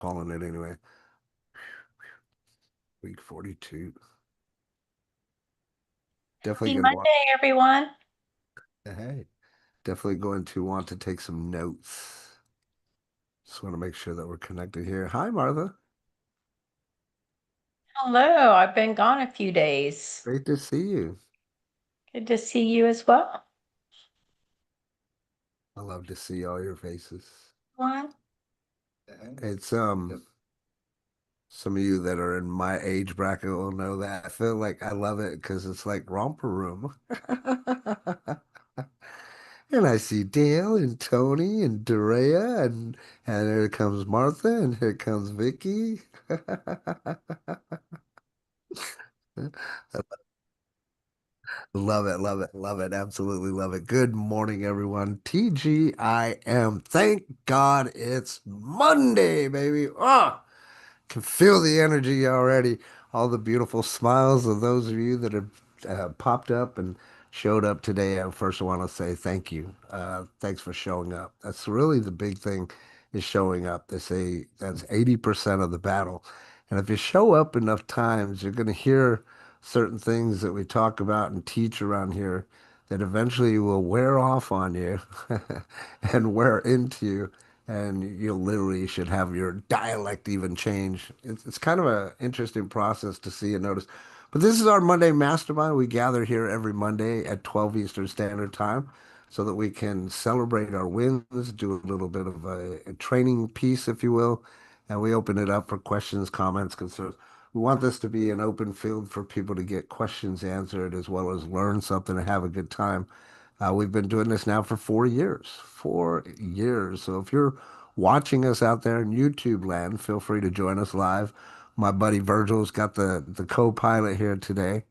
calling it anyway. Week 42. Definitely Happy going to want, Monday, everyone. hey, definitely going to want to take some notes. Just want to make sure that we're connected here. Hi, Martha. Hello, I've been gone a few days. Great to see you. Good to see you as well. I love to see all your faces. One. It's some of you that are in my age bracket will know that. I feel like I love it because it's like romper room. And I see Dale and Tony and Dorea and here comes Martha and here comes Vicky. Love it, love it, love it. Absolutely love it. Good morning, everyone. TGIM. Thank God it's Monday, baby. Oh, can feel the energy already. All the beautiful smiles of those of you that have popped up and showed up today. I first want to say thank you. Thanks for showing up. That's really the big thing is showing up. They say that's 80% of the battle. And if you show up enough times, you're going to hear certain things that we talk about and teach around here that eventually will wear off on you and wear into you and you literally should have your dialect even change. It's kind of an interesting process to see and notice. But this is our Monday Mastermind. We gather here every Monday at 12 Eastern Standard Time so that we can celebrate our wins, do a little bit of a training piece, if you will, and we open it up for questions, comments, concerns. We want this to be an open field for people to get questions answered as well as learn something and have a good time. We've been doing this now for 4 years. 4 years. So if you're watching us out there in YouTube land, feel free to join us live. My buddy Virgil's got the co-pilot here today,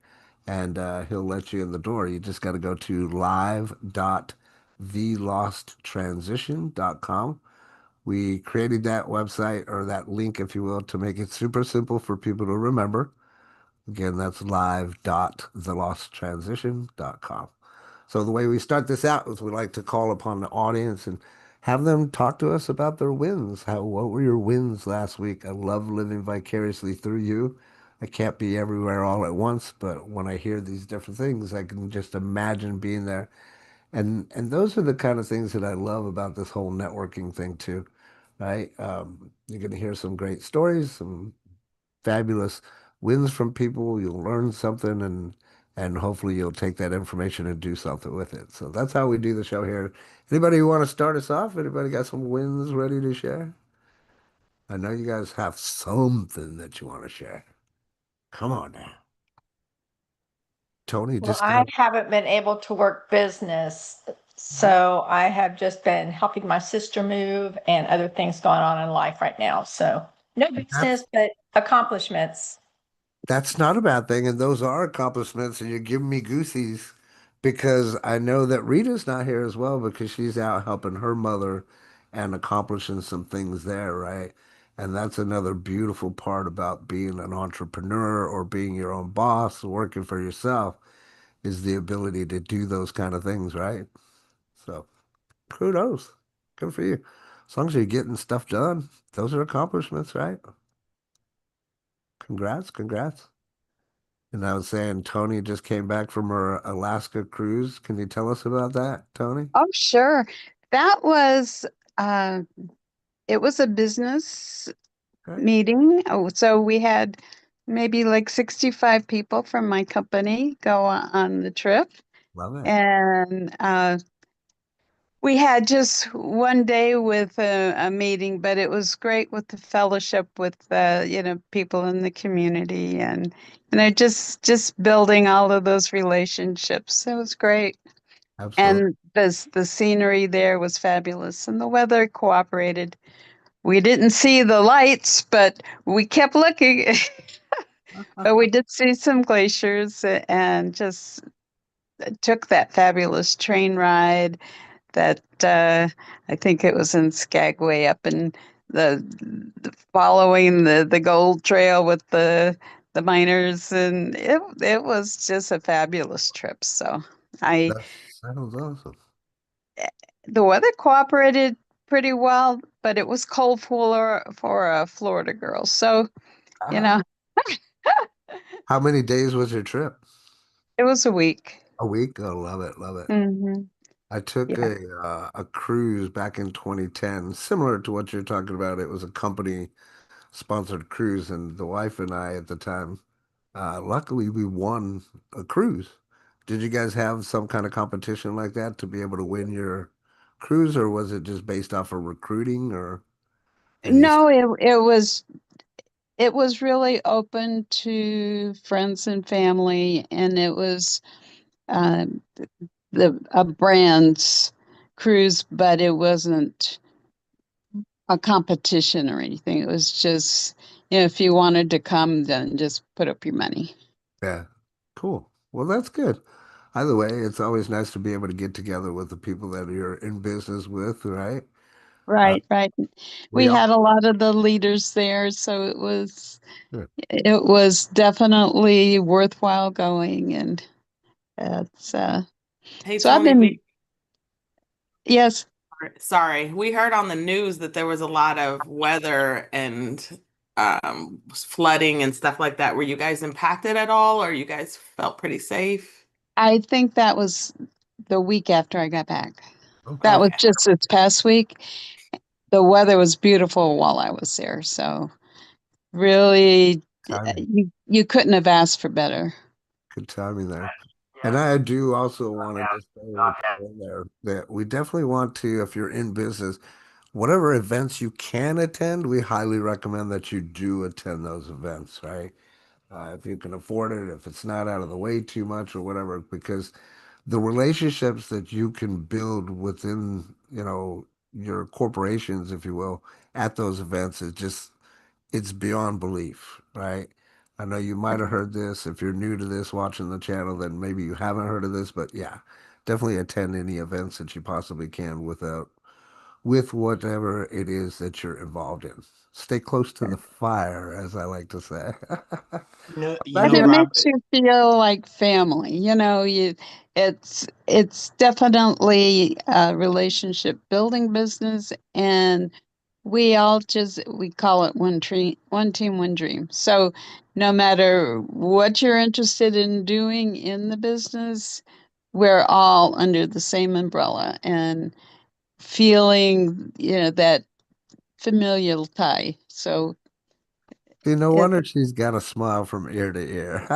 and he'll let you in the door. You just got to go to live.thelosttransition.com. We created that website or that link, if you will, to make it super simple for people to remember. Again, that's live.thelosttransition.com. So the way we start this out is we like to call upon the audience and have them talk to us about their wins. What were your wins last week? I love living vicariously through you. I can't be everywhere all at once, but when I hear these different things, I can just imagine being there. And those are the kind of things that I love about this whole networking thing too, right? You're going to hear some great stories, some fabulous wins from people. You'll learn something and hopefully you'll take that information and do something with it. So that's how we do the show here. Anybody who want to start us off? Anybody got some wins ready to share? I know you guys have something that you want to share. Come on now. Tony, Well, just I go. haven't been able to work business, so I have just been helping my sister move and other things going on in life right now. So no That's business, but accomplishments. That's not a bad thing, and those are accomplishments, and you're giving me goosies because I know that Rita's not here as well because she's out helping her mother and accomplishing some things there, right? And that's another beautiful part about being an entrepreneur or being your own boss, working for yourself, is the ability to do those kind of things, right? So kudos. Good for you. As long as you're getting stuff done, those are accomplishments, right? Congrats, congrats. And I was saying Tony just came back from her Alaska cruise. Can you tell us about that, Tony? Oh, sure. That was uh it was a business Okay. meeting. Oh, so we had maybe like 65 people from my company go on the trip. Love it. And we had just one day with a meeting, but it was great with the fellowship with people in the community and just building all of those relationships. It was great. Absolutely. And the scenery there was fabulous and the weather cooperated. We didn't see the lights, but we kept looking. But we did see some glaciers and just took that fabulous train ride that I think it was in Skagway up in the following the gold trail with the miners, and it was just a fabulous trip. So I That sounds awesome. the weather cooperated pretty well, but it was cold for a Florida girl. So, you Uh-huh. know, How many days was your trip? it was a week. A week? Oh, love it, love it. Hmm. I took Yeah. a cruise back in 2010, similar to what you're talking about. It was a company sponsored cruise, and the wife and I at the time, luckily we won a cruise. Did you guys have some kind of competition like that to be able to win your cruise, or was it just based off of recruiting, or did you? No, it was really open to friends and family, and it was um, the a brand's cruise, but it wasn't a competition or anything. It was just, if you wanted to come, then just put up your money. Yeah, cool. Well, that's good. Either way, it's always nice to be able to get together with the people that you're in business with, right? Uh, Right, right. we We all. had a lot of the leaders there, so Yeah. it was definitely worthwhile going, and it's Hey, so I've Tony, been, yes. we heard on the news that there was a lot of weather and flooding and stuff like that. Were you guys impacted at all, or you guys felt pretty safe? I think that was the week after I got back. Okay. That was Okay. just this past week. The weather was beautiful while I was there, so really, Timing. you couldn't have asked for better. Good timing there. And I do also want to just say and throw in there that we definitely want to, if you're in business, whatever events you can attend, we highly recommend that you do attend those events, right? If you can afford it, if it's not out of the way too much or whatever, because the relationships that you can build within, your corporations, if you will, at those events is just, it's beyond belief, right? I know you might have heard this. If you're new to this, watching the channel, then maybe you haven't heard of this, but yeah, definitely attend any events that you possibly can with whatever it is that you're involved in. Stay close to the fire, as I like to say. You But Back know, it to makes Robert, you feel like family. It's definitely a relationship building business, and we call it one team, one dream. So no matter what you're interested in doing in the business, we're all under the same umbrella and feeling, that familial tie. So See, no it, wonder she's got a smile from ear to ear.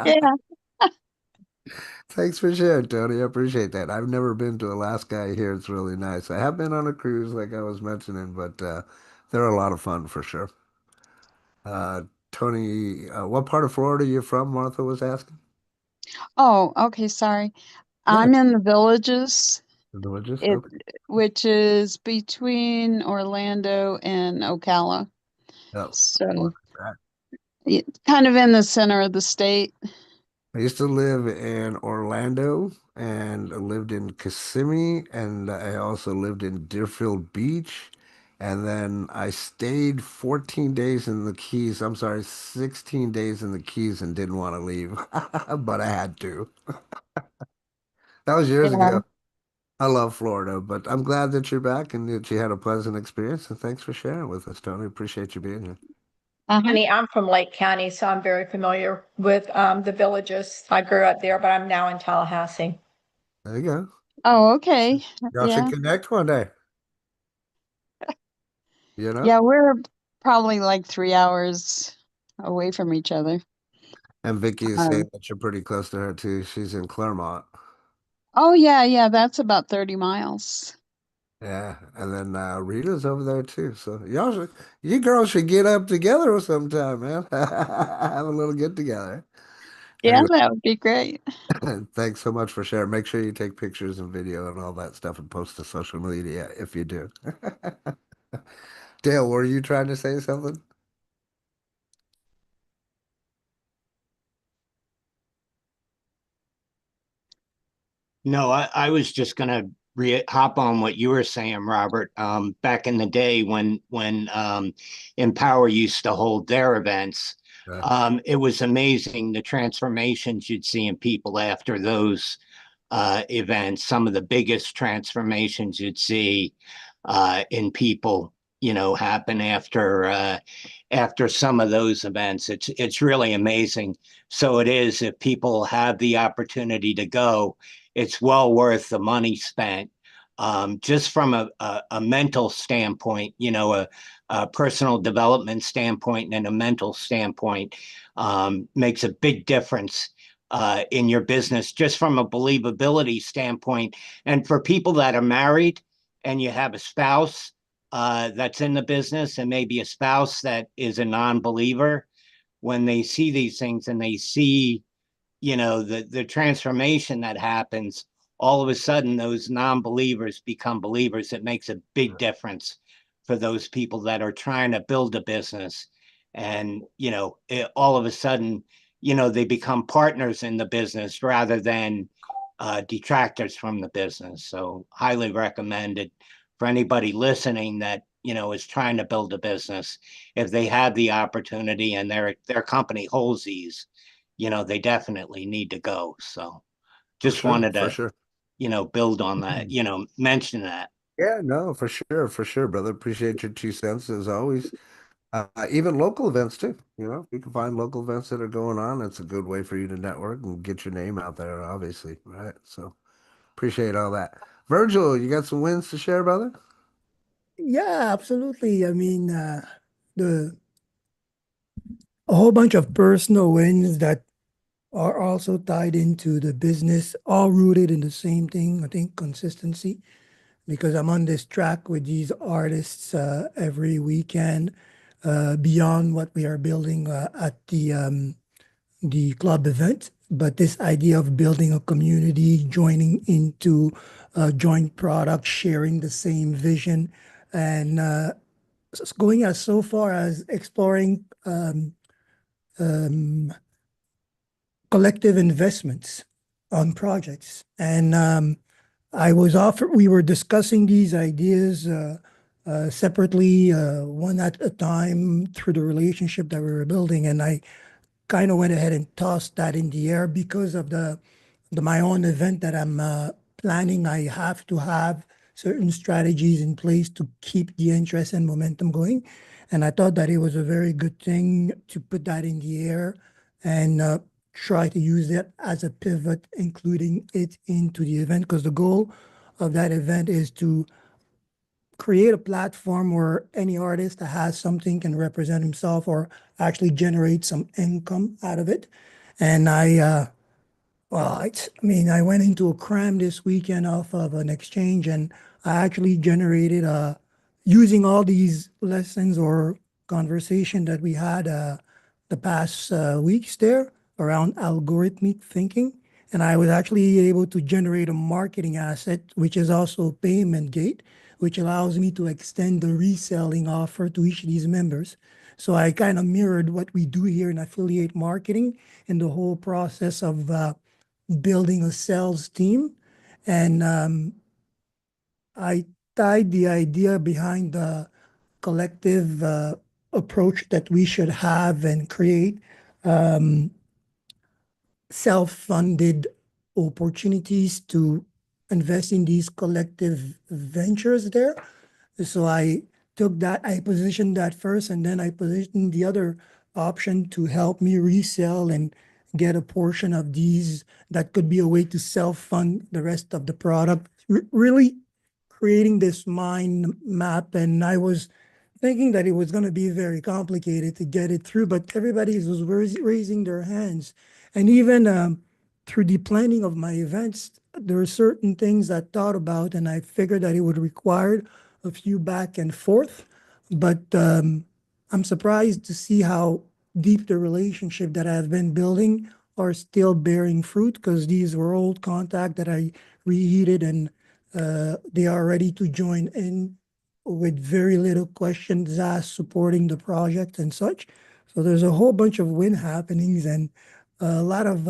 yeah. Thanks for sharing, Tony. I appreciate that. I've never been to Alaska. I hear it's really nice. I have been on a cruise, like I was mentioning, but they're a lot of fun for sure. Uh, Tony, what part of Florida are you from? Martha was asking. Oh, okay, sorry. Yeah, I'm in the Villages, the villages. it Okay. which is between Orlando and Ocala. Oh, So look at that. kind of in the center of the state. I used to live in Orlando and I lived in Kissimmee and I also lived in Deerfield Beach. And then I stayed 14 days in the Keys. I'm sorry, 16 days in the Keys and didn't want to leave, but I had to. That was years Yeah. ago. I love Florida, but I'm glad that you're back and that you had a pleasant experience. And thanks for sharing with us, Tony. Appreciate you being here. Uh-huh. Honey, I'm from Lake County, so I'm very familiar with the villages. I grew up there, but I'm now in Tallahassee. There you go. Oh, okay. Y'all should Yeah. connect one day, you know? Yeah, we're probably like 3 hours away from each other. And Vicky is saying Um, that you're pretty close to her too. She's in Claremont. oh yeah, yeah, that's about 30 miles. Yeah, and then Rita's over there too. So you girls should get up together sometime, man. Have a little get together. Yeah, Anyway, that would be great. thanks so much for sharing. Make sure you take pictures and video and all that stuff and post to social media if you do. Dale, were you trying to say something? no, I was just going to hop on what you were saying, Robert. Back in the day when Empower used to hold their events, Yeah. it was amazing the transformations you'd see in people after those events. Some of the biggest transformations you'd see. in people, happen after some of those events. It's really amazing. So it is, if people have the opportunity to go, it's well worth the money spent. Just from a mental standpoint, a personal development standpoint and a mental standpoint, makes a big difference in your business, just from a believability standpoint. And for people that are married and you have a spouse that's in the business, and maybe a spouse that is a non-believer, when they see these things and they see, the transformation that happens, all of a sudden those non-believers become believers. It makes a big difference for those people that are trying to build a business. And, all of a sudden, they become partners in the business rather than detractors from the business. So highly recommended for anybody listening that, is trying to build a business. If they have the opportunity and their company holds these, they definitely need to go. So For just sure, wanted for to, sure. build on that, mention that. Yeah, no, for sure, brother. Appreciate your 2 cents as always. Even local events too. If you can find local events that are going on, it's a good way for you to network and get your name out there, obviously, right? So appreciate all that. Virgil, you got some wins to share, brother? Yeah, absolutely. I mean, the a whole bunch of personal wins that are also tied into the business, all rooted in the same thing, I think, consistency. Because I'm on this track with these artists every weekend, beyond what we are building at the club event. But this idea of building a community, joining into joint products, sharing the same vision, and going as so far as exploring um, collective investments on projects. And we were discussing these ideas separately, one at a time through the relationship that we were building. And I kind of went ahead and tossed that in the air because of the my own event that I'm planning. I have to have certain strategies in place to keep the interest and momentum going. And I thought that it was a very good thing to put that in the air and try to use it as a pivot, including it into the event, because the goal of that event is to create a platform where any artist that has something can represent himself or actually generate some income out of it. And I went into a cram this weekend off of an exchange, and I actually generated, using all these lessons or conversation that we had the past weeks there around algorithmic thinking. And I was actually able to generate a marketing asset, which is also a payment gate, which allows me to extend the reselling offer to each of these members. So I kind of mirrored what we do here in affiliate marketing and the whole process of building a sales team. And I tied the idea behind the collective approach that we should have and create um, self-funded opportunities to invest in these collective ventures there. So I positioned that first, and then I positioned the other option to help me resell and get a portion of these. That could be a way to self-fund the rest of the product. Really creating this mind map, and I was thinking that it was going to be very complicated to get it through, but everybody was raising their hands. And even through the planning of my events, there are certain things I thought about, and I figured that it would require a few back and forth. But I'm surprised to see how deep the relationship that I've been building are still bearing fruit, because these were old contact that I reheated, and they are ready to join in with very little questions asked, supporting the project and such. So there's a whole bunch of win happenings, and a lot of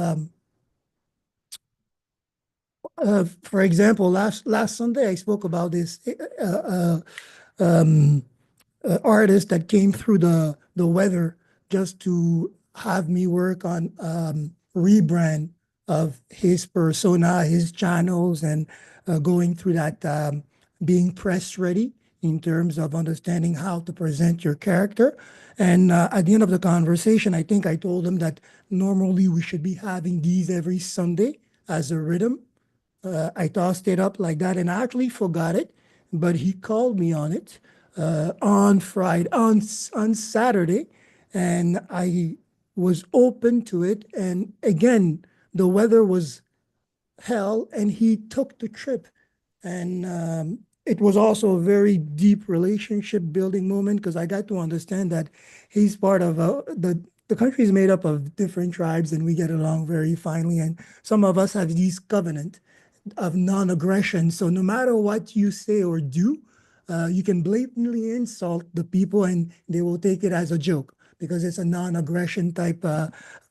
for example, last Sunday I spoke about this um, artist that came through the weather just to have me work on rebrand of his persona, his channels, and going through that, being press ready in terms of understanding how to present your character. And at the end of the conversation, I think I told him that normally we should be having these every Sunday as a rhythm. I tossed it up like that and I actually forgot it, but he called me on it on Friday, on Saturday, and I was open to it. And again, the weather was hell, and he took the trip. And it was also a very deep relationship building moment because I got to understand that he's part of the country is made up of different tribes and we get along very finely. And some of us have these covenant of non-aggression. So no matter what you say or do, you can blatantly insult the people and they will take it as a joke because it's a non-aggression type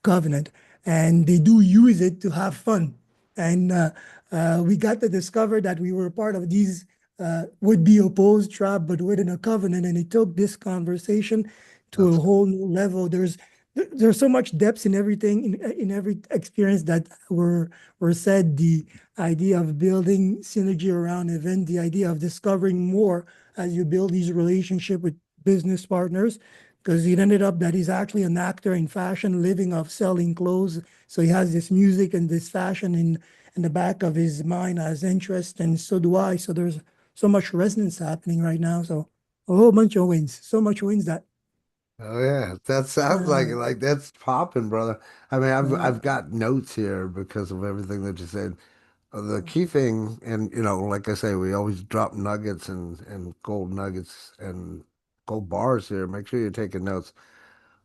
covenant. And they do use it to have fun. And we got to discover that we were part of these would-be opposed tribe, but within a covenant. And it took this conversation to a That's whole new level. There's so much depth in everything, in every experience that were said. The idea of building synergy around event, the idea of discovering more as you build these relationship with business partners, because it ended up that he's actually an actor in fashion, living off selling clothes. So he has this music and this fashion in the back of his mind as interest, and so do I. So there's so much resonance happening right now. So a whole bunch of wins, so much wins that Oh yeah, that sounds like it. uh, Like that's popping, brother. I mean, uh, I've got notes here because of everything that you said. The key thing, and like I say, we always drop nuggets and gold nuggets and gold bars here. Make sure you're taking notes.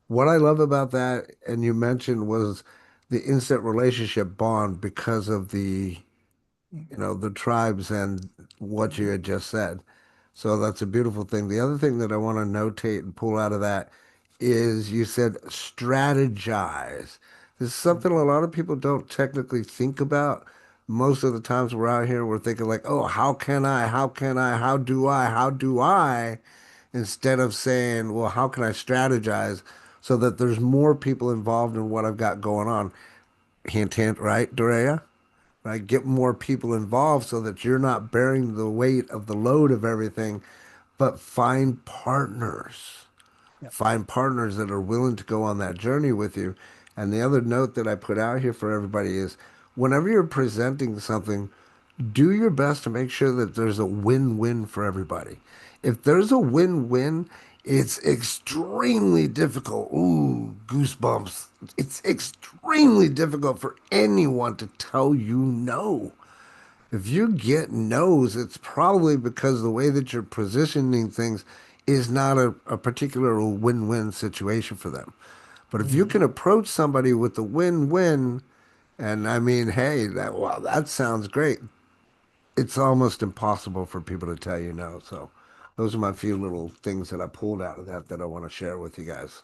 What I love about that, and you mentioned, was the instant relationship bond because of the tribes and what you had just said. So that's a beautiful thing. The other thing that I want to notate and pull out of that is you said strategize. This is something a lot of people don't technically think about. Most of the times we're out here, we're thinking like, oh, how can I? How can I? How do I? How do I? Instead of saying, well, how can I strategize so that there's more people involved in what I've got going on? Hint, hint, right, Dorea? Right? Get more people involved so that you're not bearing the weight of the load of everything, but find partners. yeah. Find partners that are willing to go on that journey with you. And the other note that I put out here for everybody is whenever you're presenting something, do your best to make sure that there's a win-win for everybody. If there's a win-win, it's extremely difficult. Ooh, goosebumps. It's extremely difficult for anyone to tell you no. If you get no's, it's probably because the way that you're positioning things is not a particular win-win situation for them. But if you Mhm. can approach somebody with a win-win, and I mean, hey, that sounds great. It's almost impossible for people to tell you no. So those are my few little things that I pulled out of that I want to share with you guys.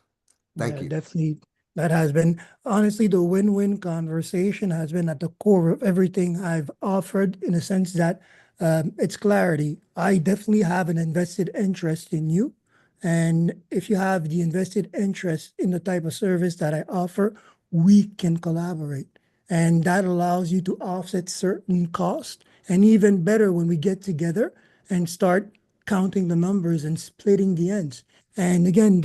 Thank Yeah, you. definitely. That has been, honestly, the win-win conversation has been at the core of everything I've offered in a sense that it's clarity. I definitely have an invested interest in you. And if you have the invested interest in the type of service that I offer, we can collaborate. And that allows you to offset certain costs. And even better when we get together and start counting the numbers and splitting the ends. And again,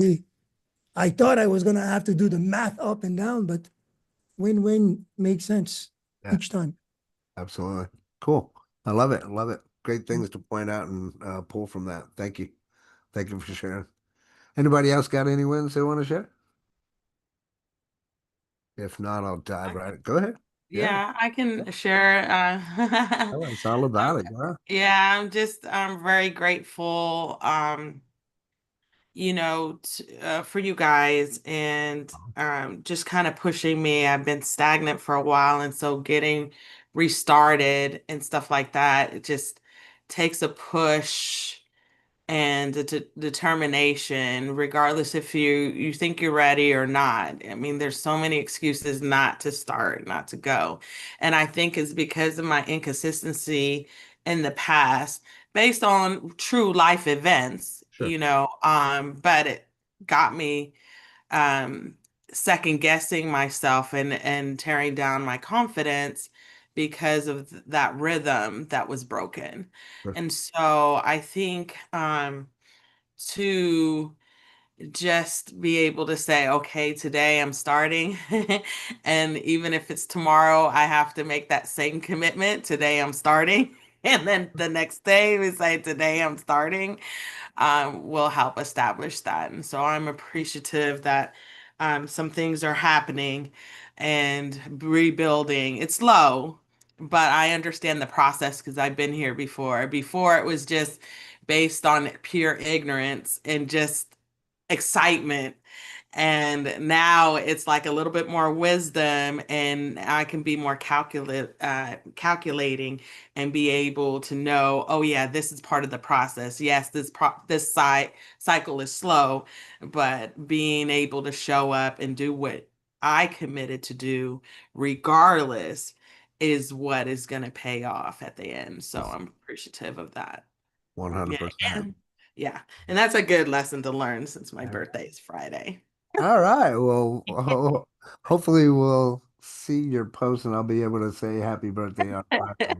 I thought I was gonna have to do the math up and down, but win-win makes sense Yeah, each time. absolutely. Cool. I love it. I love it. Great things to point out and pull from that. Thank you. Thank you for sharing. Anybody else got any wins they want to share? If not, I'll dive I- right. Go ahead. Yeah, Yeah, I yeah. can share. It's all about it. Yeah. Yeah, I'm very grateful. For you guys and just kind of pushing me. I've been stagnant for a while, and so getting restarted and stuff like that, it just takes a push and the determination, regardless if you think you're ready or not. I mean, there's so many excuses not to start, not to go. And I think it's because of my inconsistency in the past, based on true life events, Sure. but it got me um second guessing myself and tearing down my confidence because of that rhythm that was broken. Sure. And so I think to just be able to say, okay, today I'm starting. And even if it's tomorrow, I have to make that same commitment. Today I'm starting. And then the next day we say, today I'm starting, will help establish that. And so I'm appreciative that some things are happening and rebuilding. It's slow, but I understand the process because I've been here before. Before it was just based on pure ignorance and just excitement. And now it's like a little bit more wisdom, and I can be more calculating and be able to know, oh yeah, this is part of the process. Yes, this cycle is slow, but being able to show up and do what I committed to do, regardless, is what is going to pay off at the end. So I'm appreciative of that. Yeah, 100%. and yeah, and that's a good lesson to learn since my birthday is Friday. All right. Well, hopefully we'll see your post and I'll be able to say happy birthday on Friday.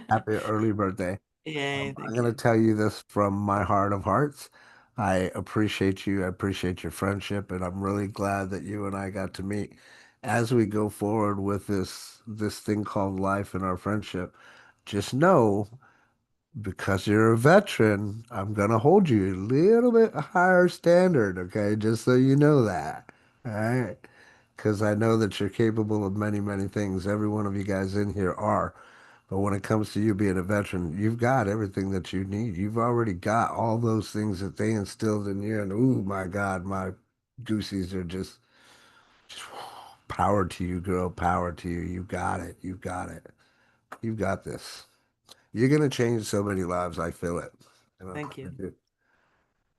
Happy early birthday. Yay, I'm thank going to you. tell you this from my heart of hearts. I appreciate you. I appreciate your friendship, and I'm really glad that you and I got to meet as we go forward with this thing called life and our friendship. Just know, because you're a veteran, I'm gonna hold you a little bit higher standard, okay? Just so you know that. All right? Because I know that you're capable of many, many things. Every one of you guys in here are. But when it comes to you being a veteran, you've got everything that you need. You've already got all those things that they instilled in you. And oh my God, my goosies are just power to you, girl. Power to you. You got it. You got it. You've got this. You're gonna change so many lives. I feel it. You know, Thank I you. do.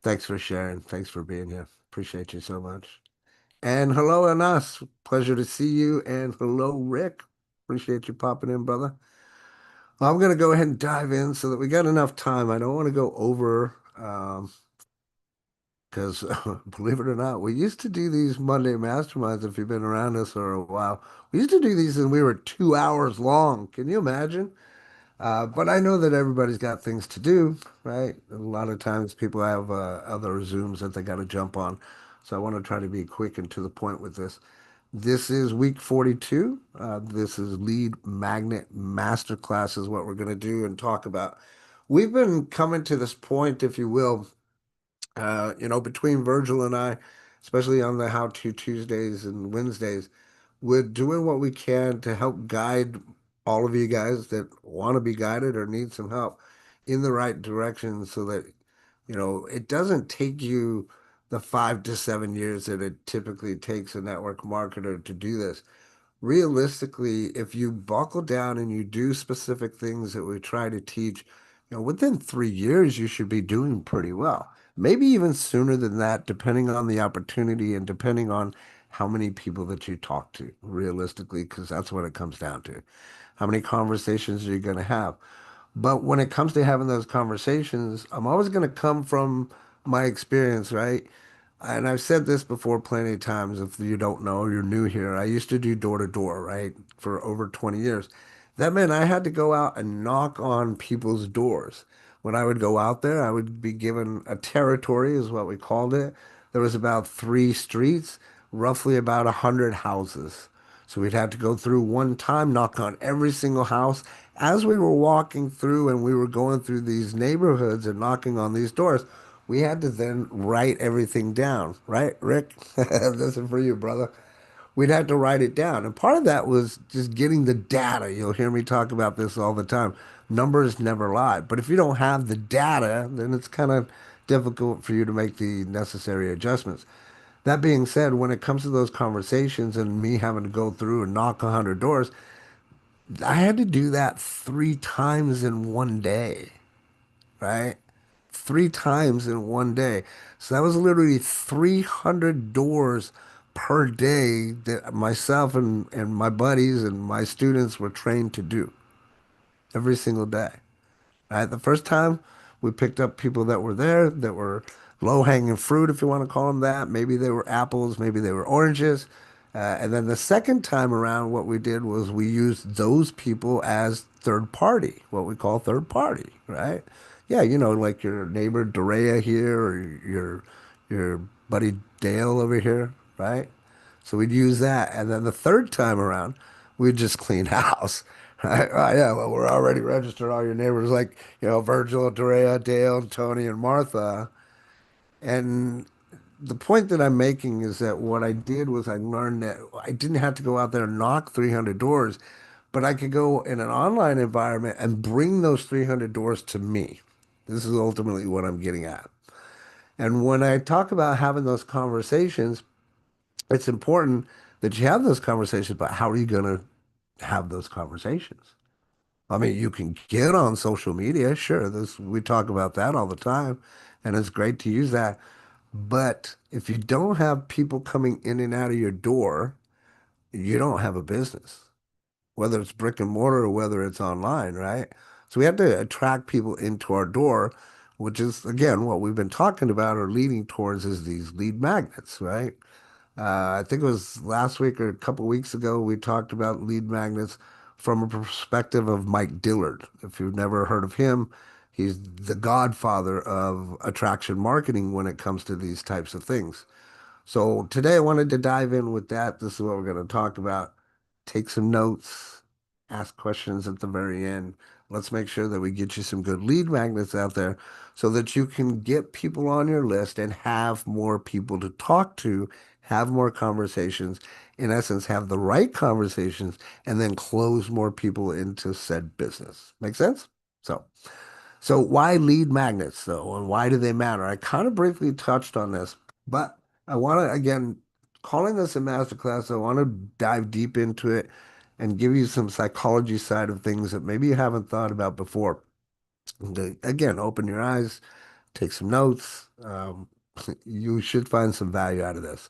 Thanks for sharing. Thanks for being here. Appreciate you so much. And hello, Anas. Pleasure to see you. And hello, Rick. Appreciate you popping in, brother. Well, I'm going to go ahead and dive in so that we got enough time. I don't want to go over because, believe it or not, we used to do these Monday Masterminds. If you've been around us for a while, we used to do these and we were 2 hours long. Can you imagine? But I know that everybody's got things to do, right? A lot of times people have other Zooms that they got to jump on. So I want to try to be quick and to the point with this. This is week 42. This is lead magnet masterclass is what we're going to do and talk about. We've been coming to this point, if you will, between Virgil and I, especially on the How To Tuesdays and Wednesdays, we're doing what we can to help guide all of you guys that want to be guided or need some help in the right direction so that, it doesn't take you the 5 to 7 years that it typically takes a network marketer to do this. Realistically, if you buckle down and you do specific things that we try to teach, within 3 years, you should be doing pretty well. Maybe even sooner than that, depending on the opportunity and depending on how many people that you talk to, realistically, because that's what it comes down to. How many conversations are you going to have? But when it comes to having those conversations, I'm always going to come from my experience, right? And I've said this before plenty of times. If you don't know, you're new here. I used to do door to door, right, for over 20 years. That meant I had to go out and knock on people's doors. When I would go out there, I would be given a territory, is what we called it. There was about 3 streets, roughly about 100 houses. So we'd have to go through one time, knock on every single house. As we were walking through and we were going through these neighborhoods and knocking on these doors, we had to then write everything down, right, Rick? This is for you, brother. We'd have to write it down. And part of that was just getting the data. You'll hear me talk about this all the time. Numbers never lie. But if you don't have the data, then it's kind of difficult for you to make the necessary adjustments. That being said, when it comes to those conversations and me having to go through and knock 100 doors, I had to do that 3 times in one day, right? 3 times in one day. So that was literally 300 doors per day that myself and my buddies and my students were trained to do every single day. Right? The first time we picked up people that were there that were low hanging fruit, if you want to call them that. Maybe they were apples, maybe they were oranges. And then the second time around, what we did was we used those people as third party, what we call third party, right? Yeah, like your neighbor Dorea here or your buddy Dale over here, right? So we'd use that. And then the third time around, we'd just clean house. Right? Oh, yeah, well, we're already registered all your neighbors like, Virgil, Dorea, Dale, Tony, and Martha. And the point that I'm making is that what I did was I learned that I didn't have to go out there and knock 300 doors, but I could go in an online environment and bring those 300 doors to me. This is ultimately what I'm getting at. And when I talk about having those conversations, it's important that you have those conversations, but how are you going to have those conversations? I mean, you can get on social media, sure. We talk about that all the time, and it's great to use that. But if you don't have people coming in and out of your door, you don't have a business, whether it's brick and mortar or whether it's online, right? So we have to attract people into our door, which is, again, what we've been talking about or leading towards is these lead magnets, right? I think it was last week or a couple weeks ago, we talked about lead magnets from a perspective of Mike Dillard. If you've never heard of him, he's the godfather of attraction marketing when it comes to these types of things. So today I wanted to dive in with that. This is what we're going to talk about. Take some notes, ask questions at the very end. Let's make sure that we get you some good lead magnets out there so that you can get people on your list and have more people to talk to, have more conversations, in essence, have the right conversations, and then close more people into said business. Make sense? So why lead magnets though, and why do they matter? I kind of briefly touched on this, but I want to again, calling this a masterclass, I want to dive deep into it and give you some psychology side of things that maybe you haven't thought about before. Again, open your eyes, take some notes. You should find some value out of this.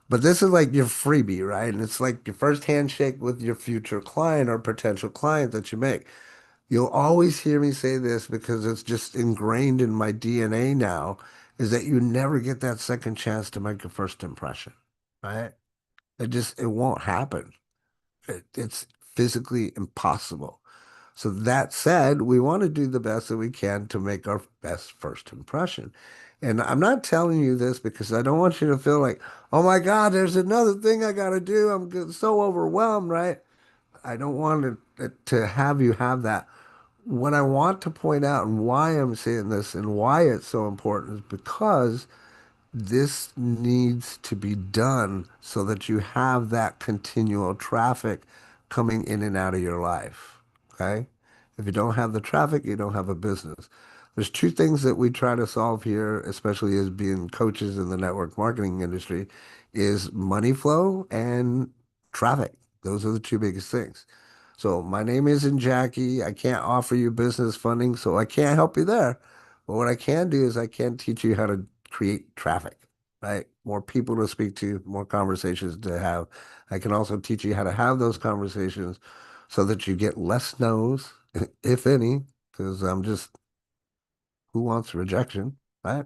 But this is like your freebie, right? And it's like your first handshake with your future client or potential client that you make. You'll always hear me say this because it's just ingrained in my DNA now, is that you never get that second chance to make a first impression, right? It won't happen. It's physically impossible. So that said, we want to do the best that we can to make our best first impression. And I'm not telling you this because I don't want you to feel like, oh my God, there's another thing I got to do. So overwhelmed, right? I don't want to have you have that. What I want to point out and why I'm saying this and why it's so important is because this needs to be done so that you have that continual traffic coming in and out of your life. Okay? If you don't have the traffic, you don't have a business. There's two things that we try to solve here, especially as being coaches in the network marketing industry, is money flow and traffic. Those are the two biggest things. So my name isn't Jackie. I can't offer you business funding, so I can't help you there. But what I can do is I can teach you how to create traffic, right? More people to speak to, more conversations to have. I can also teach you how to have those conversations so that you get less no's, if any, because I'm just, who wants rejection, right?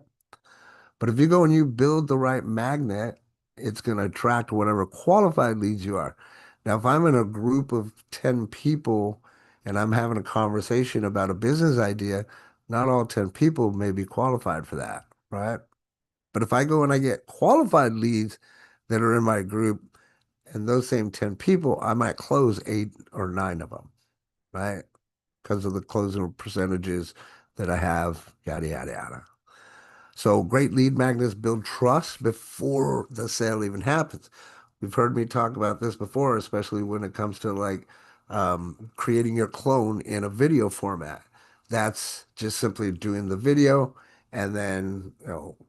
But if you go and you build the right magnet, it's going to attract whatever qualified leads you are. Now, if I'm in a group of 10 people and I'm having a conversation about a business idea, not all 10 people may be qualified for that, right? But if I go and I get qualified leads that are in my group and those same 10 people, I might close 8 or 9 of them, right? Because of the closing percentages that I have, yada, yada, yada. So great lead magnets build trust before the sale even happens. You've heard me talk about this before, especially when it comes to like creating your clone in a video format. That's just simply doing the video and then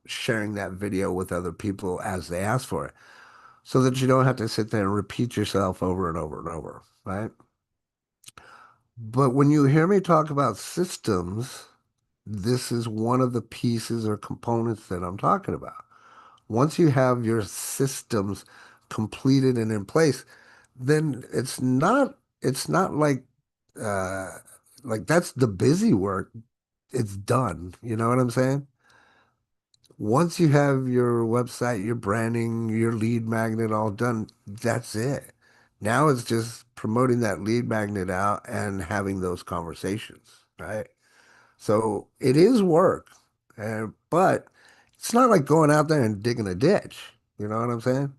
sharing that video with other people as they ask for it, so that you don't have to sit there and repeat yourself over and over and over, right? But when you hear me talk about systems, this is one of the pieces or components that I'm talking about. Once you have your systems completed and in place, then it's not uh like that's the busy work. It's done. You know what I'm saying? Once you have your website, your branding, your lead magnet all done, that's it. Now it's just promoting that lead magnet out and having those conversations, right? So it is work, but it's not like going out there and digging a ditch. You know what I'm saying?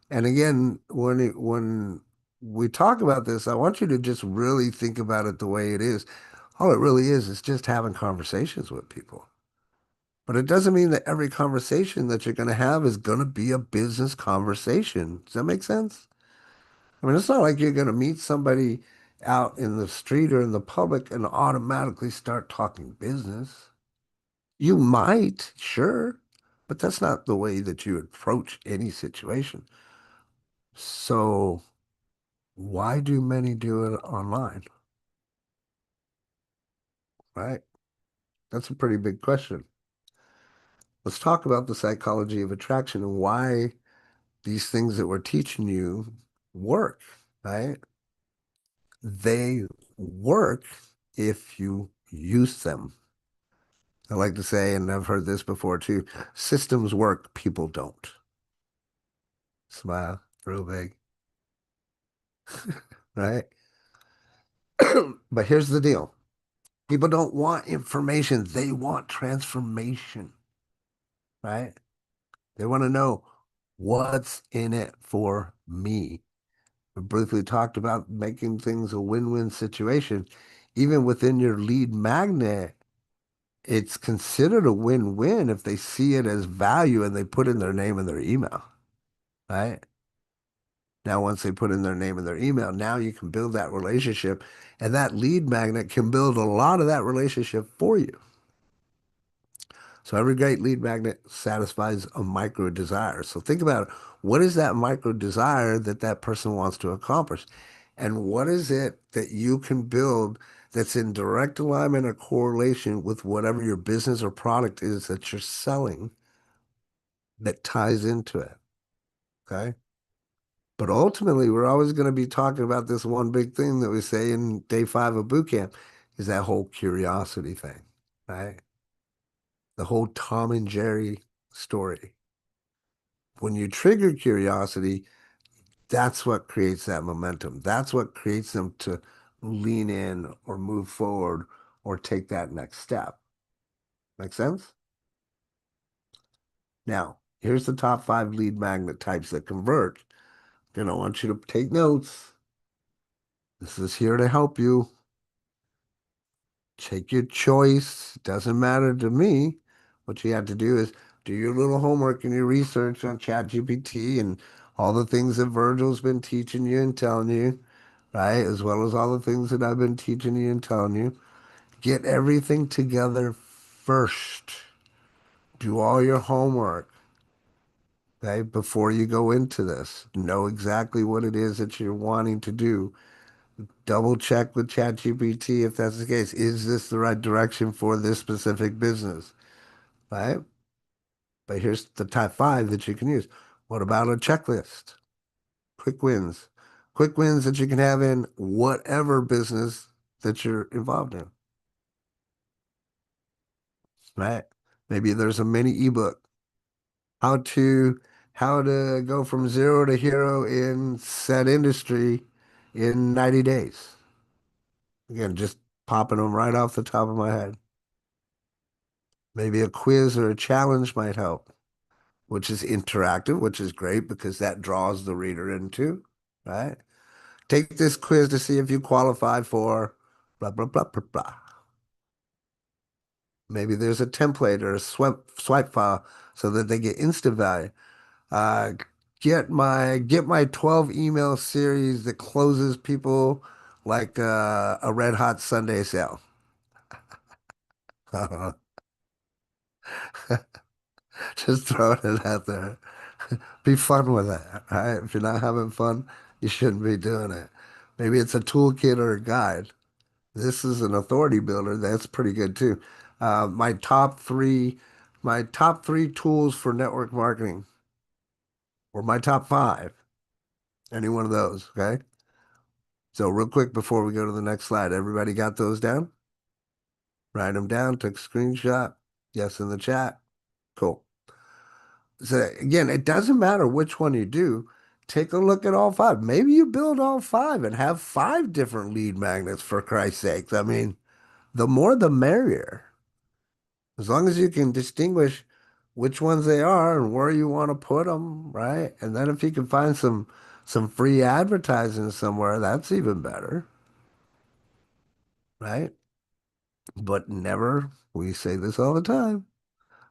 And again, when we talk about this, I want you to just really think about it the way it is. All it really is just having conversations with people. But it doesn't mean that every conversation that you're going to have is going to be a business conversation. Does that make sense? I mean, it's not like you're going to meet somebody out in the street or in the public and automatically start talking business. You might, sure, but that's not the way that you approach any situation. So why do many do it online? Right? That's a pretty big question. Let's talk about the psychology of attraction and why these things that we're teaching you work, right? They work if you use them. I like to say, and I've heard this before too, systems work, people don't. Smile real big, right? But here's the deal. People don't want information. They want transformation, right? They want to know what's in it for me. We briefly talked about making things a win-win situation. Even within your lead magnet, it's considered a win-win if they see it as value and they put in their name and their email, right? Now, once they put in their name and their email, now you can build that relationship, and that lead magnet can build a lot of that relationship for you. So every great lead magnet satisfies a micro desire. So think about it. What is that micro desire that that person wants to accomplish? And what is it that you can build that's in direct alignment or correlation with whatever your business or product is that you're selling that ties into it? Okay. But ultimately, we're always going to be talking about this one big thing that we say in day 5 of boot camp is that whole curiosity thing, right? The whole Tom and Jerry story. When you trigger curiosity, that's what creates that momentum. That's what creates them to lean in or move forward or take that next step. Make sense? Now, here's the top 5 lead magnet types that convert. And I want you to take notes. This is here to help you. Take your choice. Doesn't matter to me. What you have to do is do your little homework and your research on ChatGPT and all the things that Virgil's been teaching you and telling you, right? As well as all the things that I've been teaching you and telling you. Get everything together first. Do all your homework, okay, before you go into this. Know exactly what it is that you're wanting to do. Double check with ChatGPT if that's the case. Is this the right direction for this specific business? Right? But here's the top 5 that you can use. What about a checklist? Quick wins. Quick wins that you can have in whatever business that you're involved in. Right? Maybe there's a mini ebook. How to go from zero to hero in said industry in 90 days. Again, just popping them right off the top of my head. Maybe a quiz or a challenge might help, which is interactive, which is great because that draws the reader into, right? Take this quiz to see if you qualify for blah, blah, blah, blah, blah. Maybe there's a template or a swipe file so that they get instant value. Uh, get my 12 email series that closes people like a red hot Sunday sale. Just throwing it out there. Be fun with it, right? If you're not having fun, you shouldn't be doing it. Maybe it's a toolkit or a guide. This is an authority builder. That's pretty good too. My top three tools for network marketing, or my top 5, any one of those. Okay. So real quick before we go to the next slide, everybody got those down? Write them down, took a screenshot. Yes, in the chat. Cool. So again, it doesn't matter which one you do. Take a look at all five. Maybe you build all five and have five different lead magnets for Christ's sakes. I mean, the more the merrier. As long as you can distinguish which ones they are and where you want to put them, right? And then if you can find some free advertising somewhere, that's even better, right? But never, we say this all the time,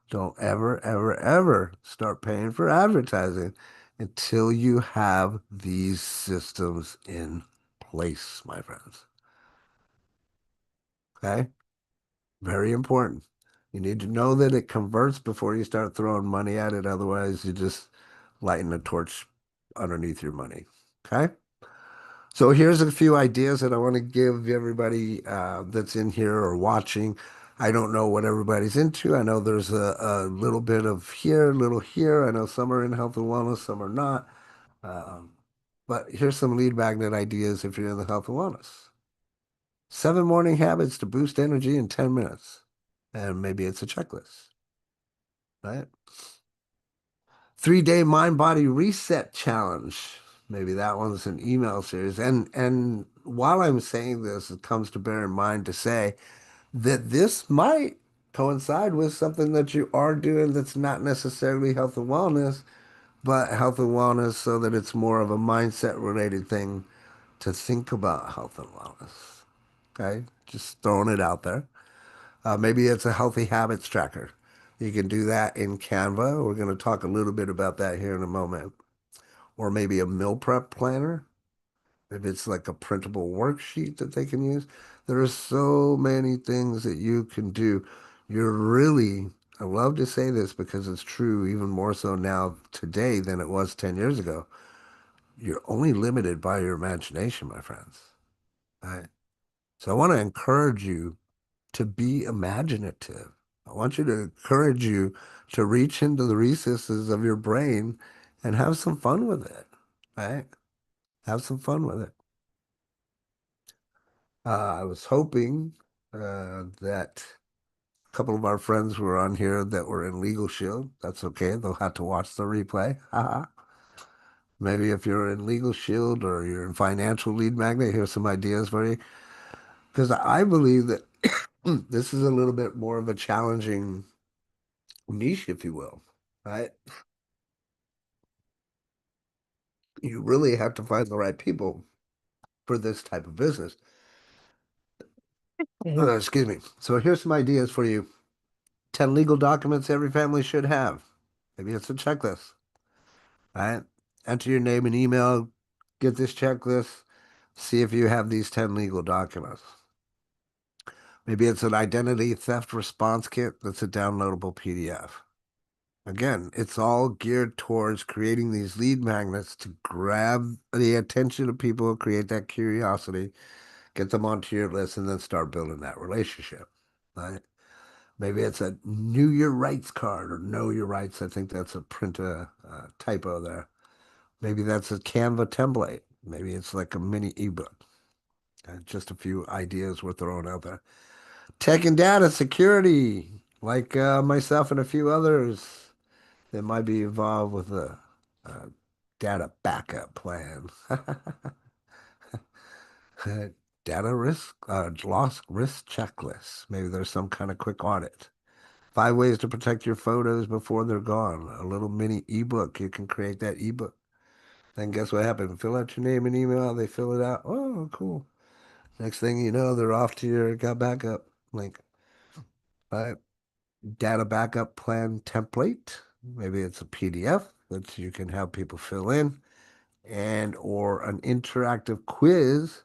don't ever, ever, ever start paying for advertising until you have these systems in place, my friends. Okay? Very important. You need to know that it converts before you start throwing money at it. Otherwise, you just lighten a torch underneath your money. Okay? So here's a few ideas that I want to give everybody that's in here or watching. I don't know what everybody's into. I know there's a little bit of here, a little here. I know some are in health and wellness, some are not. Um, but here's some lead magnet ideas if you're in the health and wellness. 7 morning habits to boost energy in 10 minutes. And maybe it's a checklist, right? 3 day mind body reset challenge. Maybe that one's an email series. And while I'm saying this, it comes to bear in mind to say that this might coincide with something that you are doing that's not necessarily health and wellness, but health and wellness so that it's more of a mindset related thing to think about health and wellness. Okay? Just throwing it out there. Maybe it's a healthy habits tracker. You can do that in Canva. We're going to talk a little bit about that here in a moment. Or maybe a meal prep planner. If it's like a printable worksheet that they can use. There are so many things that you can do. You're really, I love to say this because it's true even more so now today than it was 10 years ago. You're only limited by your imagination, my friends. Right? So I want to encourage you to be imaginative. I want you to encourage you to reach into the recesses of your brain and have some fun with it, right? Have some fun with it. I was hoping that a couple of our friends were on here that were in Legal Shield. That's okay. They'll have to watch the replay. Maybe if you're in Legal Shield or you're in Financial Lead Magnet, here's some ideas for you. Because I believe that this is a little bit more of a challenging niche, if you will, right? You really have to find the right people for this type of business. Excuse me. So here's some ideas for you. 10 legal documents every family should have. Maybe it's a checklist, right? Enter your name and email, get this checklist, see if you have these 10 legal documents. Maybe it's an identity theft response kit that's a downloadable PDF. Again, it's all geared towards creating these lead magnets to grab the attention of people, create that curiosity, get them onto your list, and then start building that relationship. Right? Maybe it's a Know Your Rights card or Know Your Rights. I think that's a print typo there. Maybe that's a Canva template. Maybe it's like a mini ebook. Just a few ideas we're throwing out there. Tech and data security, like myself and a few others that might be involved with a data backup plan. Data risk, loss risk checklist. Maybe there's some kind of quick audit. 5 ways to protect your photos before they're gone. A little mini ebook. You can create that ebook. Then guess what happened? Fill out your name and email. They fill it out. Oh, cool. Next thing you know, they're off to your got backup link. Right? Data backup plan template. Maybe it's a PDF that you can have people fill in, and or an interactive quiz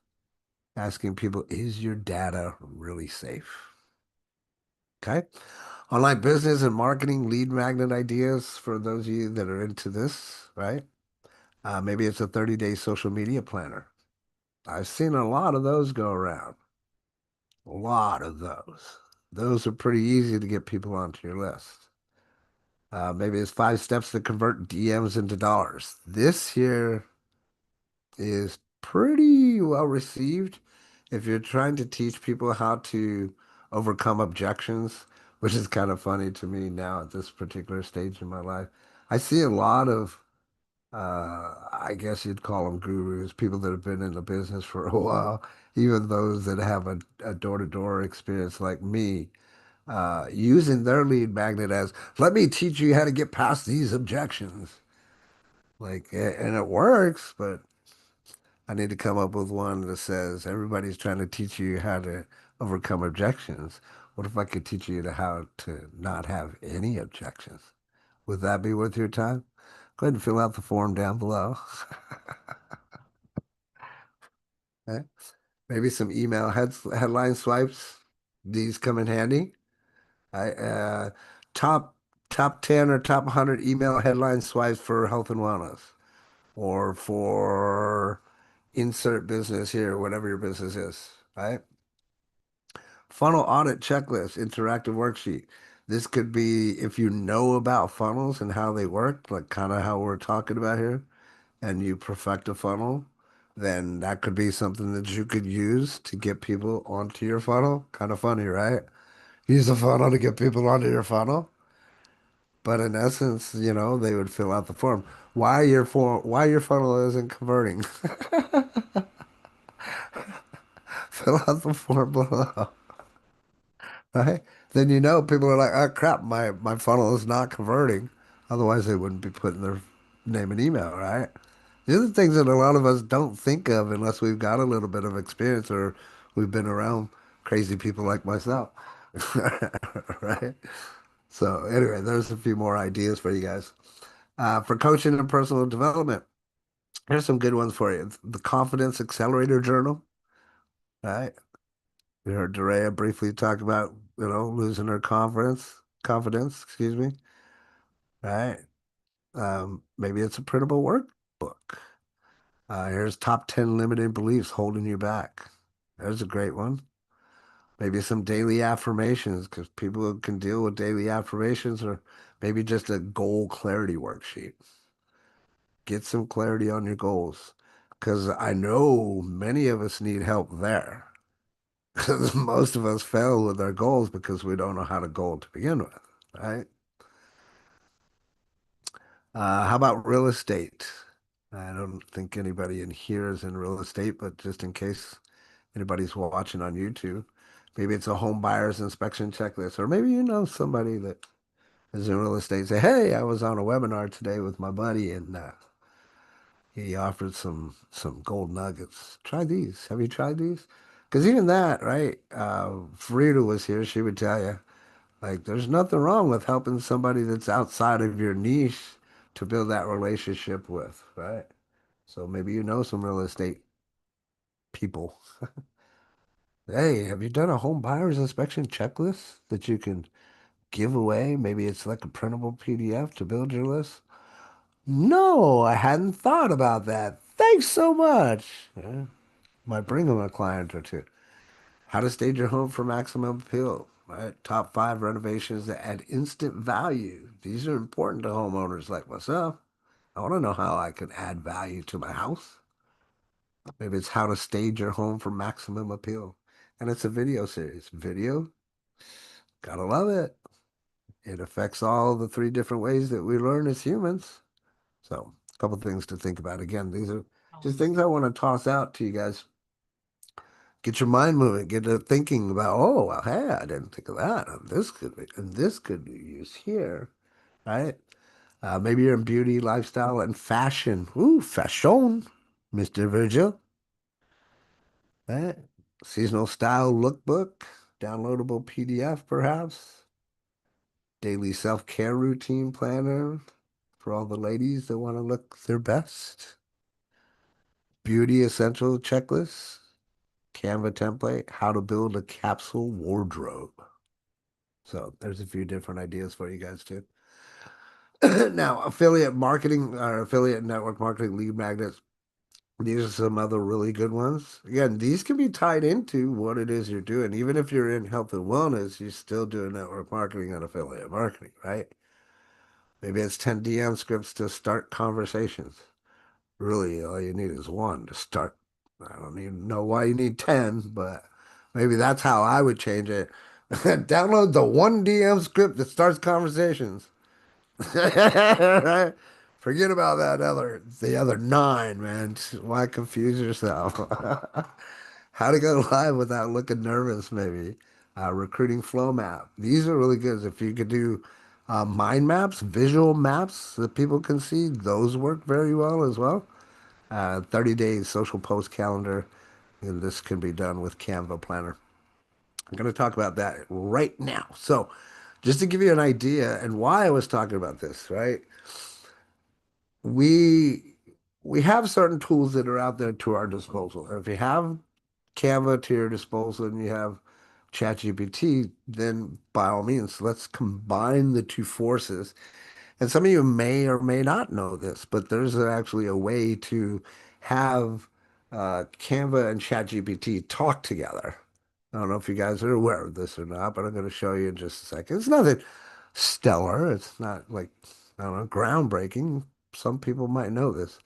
asking people, is your data really safe? Okay. Online business and marketing lead magnet ideas for those of you that are into this, right? Maybe it's a 30-day social media planner. I've seen a lot of those go around. A lot of those. Those are pretty easy to get people onto your list. Maybe it's 5 steps to convert DMs into dollars. This here is pretty well received if you're trying to teach people how to overcome objections, which is kind of funny to me now at this particular stage in my life. I see a lot of, I guess you'd call them gurus, people that have been in the business for a while, even those that have a door-to-door experience like me, using their lead magnet as, let me teach you how to get past these objections. Like, and it works, but I need to come up with one that says everybody's trying to teach you how to overcome objections. What if I could teach you how to not have any objections? Would that be worth your time? Go ahead and fill out the form down below. Okay. Maybe some email headline swipes. These come in handy. I top top 10 or top 100 email headline swipes for health and wellness or for insert business here, whatever your business is, right? Funnel audit checklist, interactive worksheet. This could be if you know about funnels and how they work, like kind of how we're talking about here, and you perfect a funnel, then that could be something that you could use to get people onto your funnel. Kind of funny, right? Use a funnel to get people onto your funnel. But in essence, they would fill out the form. Why your funnel isn't converting? Fill out the form below. Right? Then people are like, oh crap, my funnel is not converting. Otherwise they wouldn't be putting their name and email, right? These are the things that a lot of us don't think of unless we've got a little bit of experience or we've been around crazy people like myself. Right? So anyway, there's a few more ideas for you guys. For coaching and personal development, here's some good ones for you. The Confidence Accelerator Journal, right? We heard Dorea briefly talk about, losing her confidence, excuse me, right? Maybe it's a printable workbook. Here's top 10 limiting beliefs holding you back. There's a great one. Maybe some daily affirmations because people can deal with daily affirmations or maybe just a goal clarity worksheet. Get some clarity on your goals because I know many of us need help there. Because most of us fail with our goals because we don't know how to goal to begin with, right? How about real estate? I don't think anybody in here is in real estate, but just in case anybody's watching on YouTube, maybe it's a home buyer's inspection checklist, or maybe you know somebody that is in real estate. Say, hey, I was on a webinar today with my buddy, and he offered some gold nuggets. Try these. Have you tried these? Because even that, right? Frida was here. She would tell you, like, there's nothing wrong with helping somebody that's outside of your niche to build that relationship with, right? So maybe you know some real estate people. Hey, have you done a home buyer's inspection checklist that you can give away? Maybe it's like a printable PDF to build your list. No, I hadn't thought about that. Thanks so much. Yeah, might bring them a client or two. How to stage your home for maximum appeal, right? Top 5 renovations that add instant value. These are important to homeowners like myself. I want to know how I can add value to my house. Maybe it's how to stage your home for maximum appeal. And it's a video series. Video, gotta love it. It affects all the 3 different ways that we learn as humans. So, a couple things to think about. Again, these are just things I want to toss out to you guys. Get your mind moving, get to thinking about, oh, well, hey, I didn't think of that. And this could be used here, right? Maybe you're in beauty, lifestyle, and fashion. Ooh, fashion, Mr. Virgil. Right? Seasonal style lookbook, downloadable PDF, perhaps. Daily self-care routine planner for all the ladies that want to look their best. Beauty essential checklist, Canva template, how to build a capsule wardrobe. So there's a few different ideas for you guys too. Now, affiliate marketing or affiliate network marketing lead magnets. These are some other really good ones. Again, these can be tied into what it is you're doing. Even if you're in health and wellness, you're still doing network marketing and affiliate marketing, right? Maybe it's 10 DM scripts to start conversations. Really, all you need is one to start. I don't even know why you need 10, but maybe that's how I would change it. Download the one DM script that starts conversations. Right? Forget about the other nine, man. Why confuse yourself? How to go live without looking nervous, maybe. Recruiting flow map. These are really good. If you could do mind maps, visual maps that people can see, those work very well as well. 30 days social post calendar. And this can be done with Canva Planner. I'm going to talk about that right now. So, just to give you an idea and why I was talking about this, right? We we have certain tools that are out there to our disposal. If you have Canva to your disposal and you have ChatGPT, then by all means, let's combine the two forces. And some of you may or may not know this, but there's actually a way to have Canva and ChatGPT talk together. I don't know if you guys are aware of this or not, but I'm going to show you in just a second. It's nothing stellar. It's not like, I don't know, groundbreaking. Some people might know this,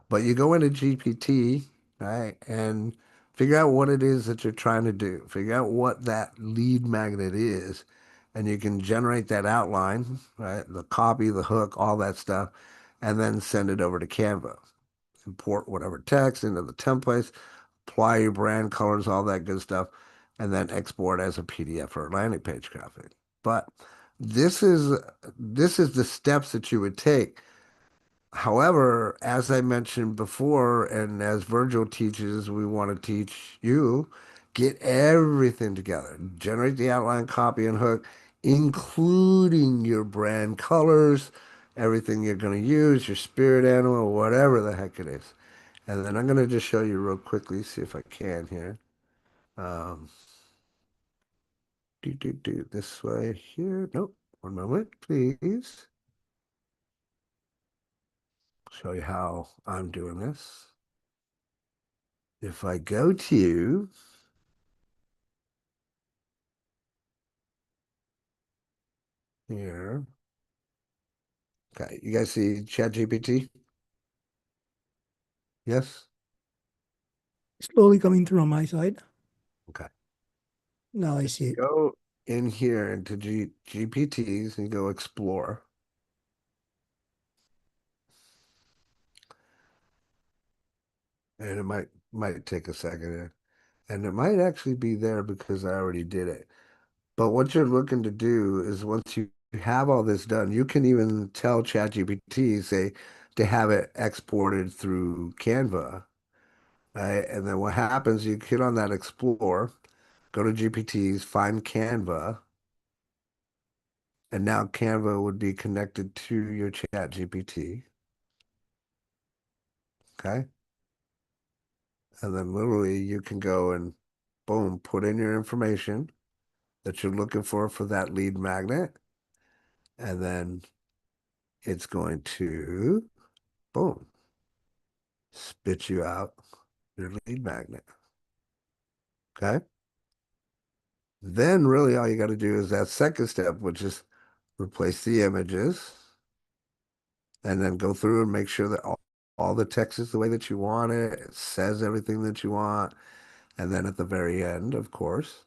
but you go into GPT, right, and figure out what it is that you're trying to do. Figure out what that lead magnet is, and you can generate that outline, right, the copy, the hook, all that stuff, and then send it over to Canva. Import whatever text into the templates, apply your brand colors, all that good stuff, and then export as a PDF or a landing page graphic. But this is this is the steps that you would take. However, as I mentioned before, and as Virgil teaches, we want to teach you, get everything together. Generate the outline, copy, and hook, including your brand colors, everything you're going to use, your spirit animal, whatever the heck it is. And then I'm going to just show you real quickly, see if I can here. Um, this way here. Nope. One moment, please. Show you how I'm doing this. If I go to here, okay, you guys see ChatGPT? Yes? Slowly coming through on my side. Okay. Now I see it. Go in here into GPTs and go explore. And it might take a second here. And it might actually be there because I already did it. But what you're looking to do is once you have all this done, you can even tell ChatGPT, say, to have it exported through Canva, right? And then what happens, you hit on that explore, go to GPTs, find Canva, and now Canva would be connected to your ChatGPT, okay? And then literally you can go and boom, put in your information that you're looking for that lead magnet, and then it's going to boom, spit you out your lead magnet. Okay. Then really all you got to do is that second step, which is replace the images and then go through and make sure that all the text is the way that you want it. It says everything that you want. And then at the very end, of course,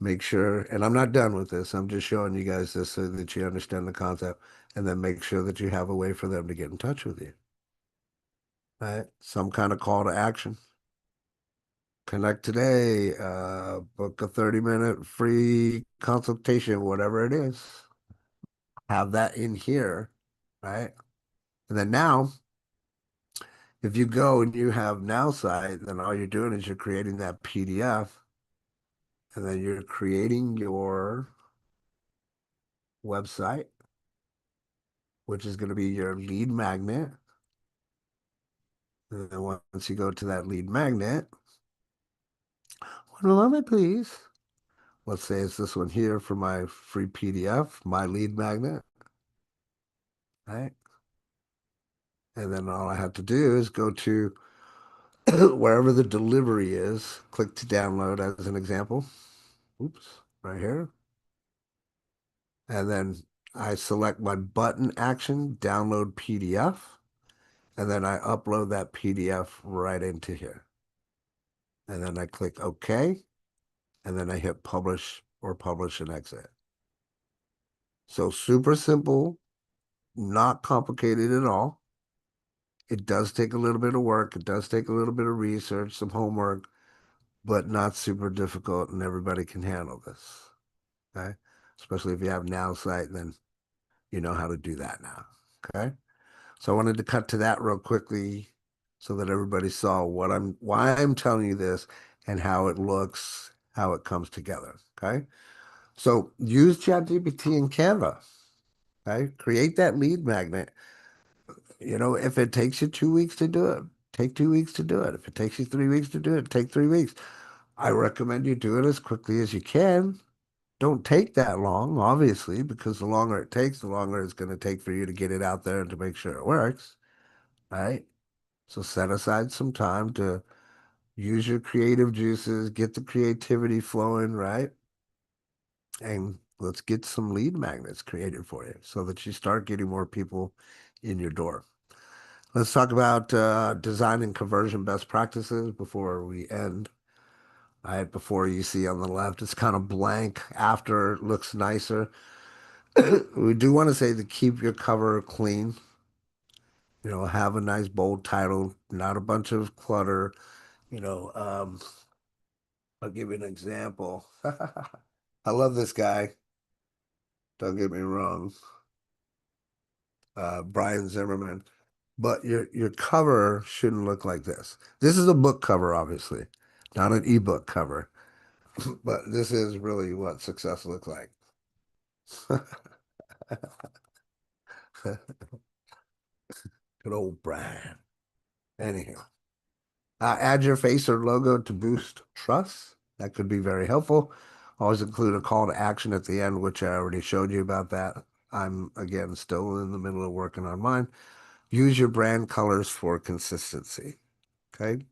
make sure, and I'm not done with this. I'm just showing you guys this so that you understand the concept and then make sure that you have a way for them to get in touch with you. Right? Some kind of call to action. Connect today, book a 30-minute free consultation, whatever it is. Have that in here, right? And then now, if you go and you have Now site, then all you're doing is you're creating that PDF, and then you're creating your website, which is going to be your lead magnet. And then once you go to that lead magnet, one moment, please. Let's say it's this one here for my free PDF, my lead magnet, right? And then all I have to do is go to wherever the delivery is, click to download as an example. Oops, right here. And then I select my button action, download PDF, and then I upload that PDF right into here. And then I click OK, and then I hit publish or publish and exit. So super simple, not complicated at all. It does take a little bit of work. It does take a little bit of research, some homework, but not super difficult, and everybody can handle this. Okay. Especially if you have now sight, then you know how to do that now. Okay. So I wanted to cut to that real quickly so that everybody saw why I'm telling you this and how it looks, how it comes together. Okay. So use ChatGPT and Canva. Okay. Create that lead magnet. If it takes you 2 weeks to do it, take 2 weeks to do it. If it takes you 3 weeks to do it, take 3 weeks. I recommend you do it as quickly as you can. Don't take that long, obviously, because the longer it takes, the longer it's going to take for you to get it out there and to make sure it works. Right? So set aside some time to use your creative juices, get the creativity flowing, right? And let's get some lead magnets created for you so that you start getting more people in your door. Let's talk about design and conversion best practices before we end. Right before you see on the left, it's kind of blank. After it looks nicer. We do want to say to keep your cover clean. Have a nice bold title, not a bunch of clutter. You know, um, I'll give you an example. I love this guy. Don't get me wrong, Brian Zimmerman. But your cover shouldn't look like this. This is a book cover, obviously, not an ebook cover. But this is really what success looks like. Good old Brian. Anyhow, add your face or logo to boost trust. That could be very helpful. Always include a call to action at the end, which I already showed you about that. I'm, again, still in the middle of working on mine. Use your brand colors for consistency. Okay.